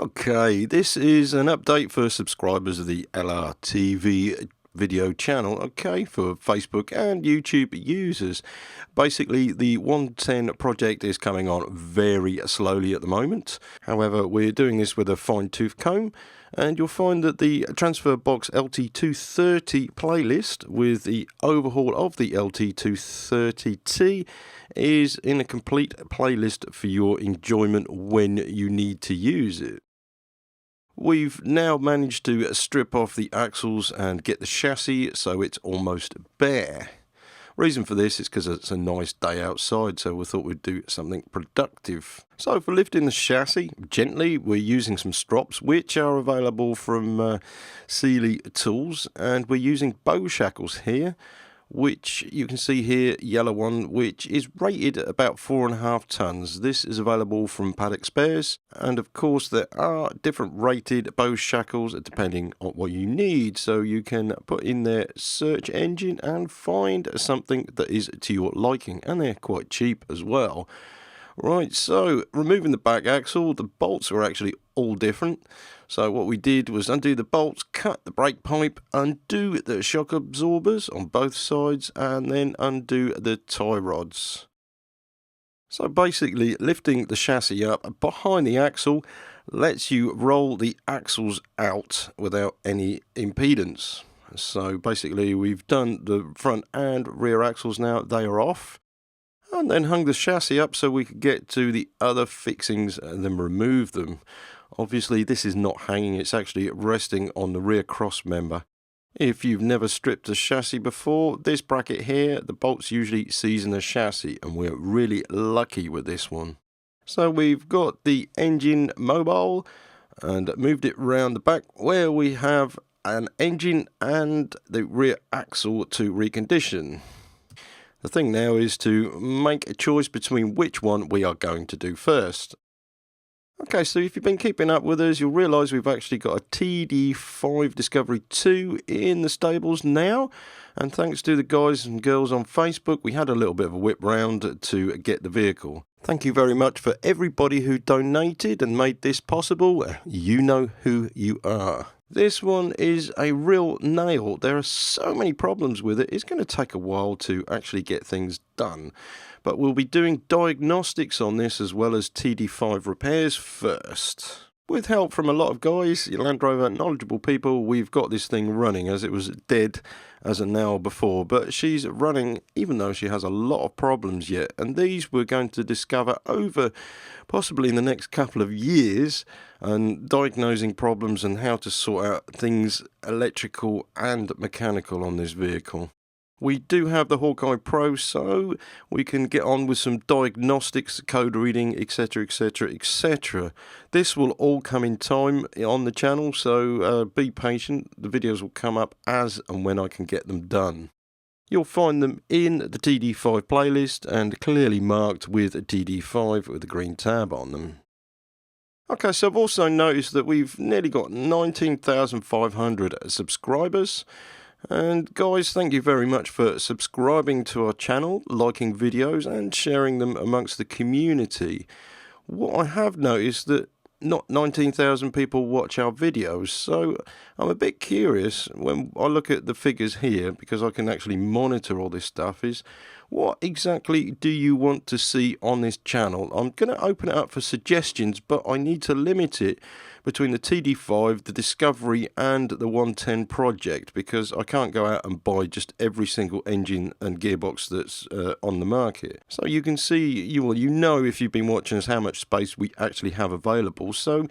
Okay, this is an update for subscribers of the LRTV video channel, okay, for Facebook and YouTube users. Basically, the 110 project is coming on very slowly at the moment. However, we're doing this with a fine-tooth comb, and you'll find that the Transfer Box LT230 playlist with the overhaul of the LT230T is in a complete playlist for your enjoyment when you need to use it. We've now managed to strip off the axles and get the chassis so it's almost bare. Reason for this is because it's a nice day outside, so we thought we'd do something productive. So for lifting the chassis gently, we're using some strops which are available from Sealy Tools, and we're using bow shackles here, which you can see here, yellow one, which is rated at about 4.5 tons. This is available from Paddock Spares, and of course there are different rated bow shackles depending on what you need, so you can put in their search engine and find something that is to your liking, and they're quite cheap as well. Right, so removing the back axle, the bolts are actually all different. So what we did was undo the bolts, cut the brake pipe, undo the shock absorbers on both sides, and then undo the tie rods. So basically, lifting the chassis up behind the axle lets you roll the axles out without any impedance. So basically, we've done the front and rear axles now, they are off. And then hung the chassis up so we could get to the other fixings and then remove them. Obviously this is not hanging, it's actually resting on the rear cross member. If you've never stripped a chassis before, this bracket here, the bolts usually season the chassis, and we're really lucky with this one. So we've got the engine mobile and moved it round the back where we have an engine and the rear axle to recondition. The thing now is to make a choice between which one we are going to do first. Okay, so if you've been keeping up with us, you'll realise we've actually got a Td5 Discovery 2 in the stables now. And thanks to the guys and girls on Facebook, we had a little bit of a whip round to get the vehicle. Thank you very much for everybody who donated and made this possible. You know who you are. This one is a real nail. There are so many problems with it. It's going to take a while to actually get things done. But we'll be doing diagnostics on this as well as Td5 repairs first. With help from a lot of guys, Land Rover knowledgeable people, we've got this thing running, as it was dead as an hour before. But she's running even though she has a lot of problems yet. And these we're going to discover over possibly in the next couple of years, and diagnosing problems and how to sort out things electrical and mechanical on this vehicle. We do have the Hawkeye Pro, so we can get on with some diagnostics, code reading, etc, etc, etc. This will all come in time on the channel, so be patient. The videos will come up as and when I can get them done. You'll find them in the Td5 playlist and clearly marked with a Td5 with a green tab on them. Okay, so I've also noticed that we've nearly got 19,500 subscribers. And guys, thank you very much for subscribing to our channel, liking videos and sharing them amongst the community. What I have noticed that not 19,000 people watch our videos, so I'm a bit curious when I look at the figures here, because I can actually monitor all this stuff, is what exactly do you want to see on this channel? I'm going to open it up for suggestions, but I need to limit it between the Td5, the Discovery and the 110 project, because I can't go out and buy just every single engine and gearbox that's on the market. So you can see, you know if you've been watching us how much space we actually have available. So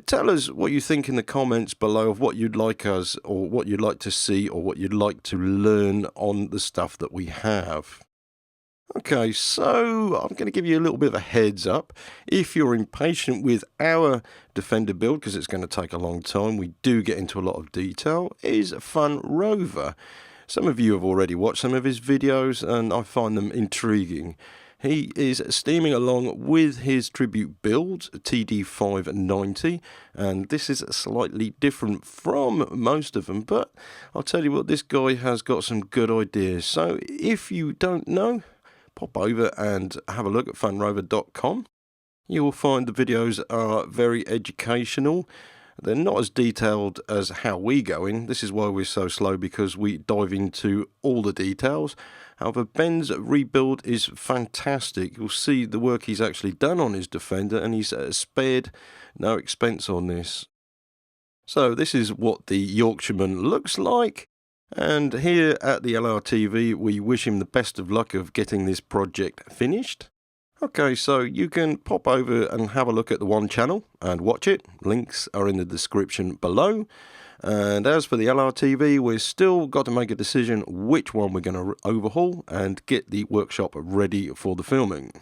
tell us what you think in the comments below of what you'd like us, or what you'd like to see, or what you'd like to learn on the stuff that we have. Okay, so I'm going to give you a little bit of a heads up. If you're impatient with our Defender build, because it's going to take a long time, we do get into a lot of detail, is Fun Rover. Some of you have already watched some of his videos and I find them intriguing. He is steaming along with his tribute build, Td590, and this is slightly different from most of them, but I'll tell you what, this guy has got some good ideas. So if you don't know, pop over and have a look at funrover.com. You will find the videos are very educational. They're not as detailed as how we go in. This is why we're so slow, because we dive into all the details. However, Ben's rebuild is fantastic. You'll see the work he's actually done on his Defender, and he's spared no expense on this. So this is what the Yorkshireman looks like. And here at the LRTV, we wish him the best of luck of getting this project finished. Okay, so you can pop over and have a look at the One channel and watch it. Links are in the description below. And as for the LRTV, we've still got to make a decision which one we're going to overhaul and get the workshop ready for the filming.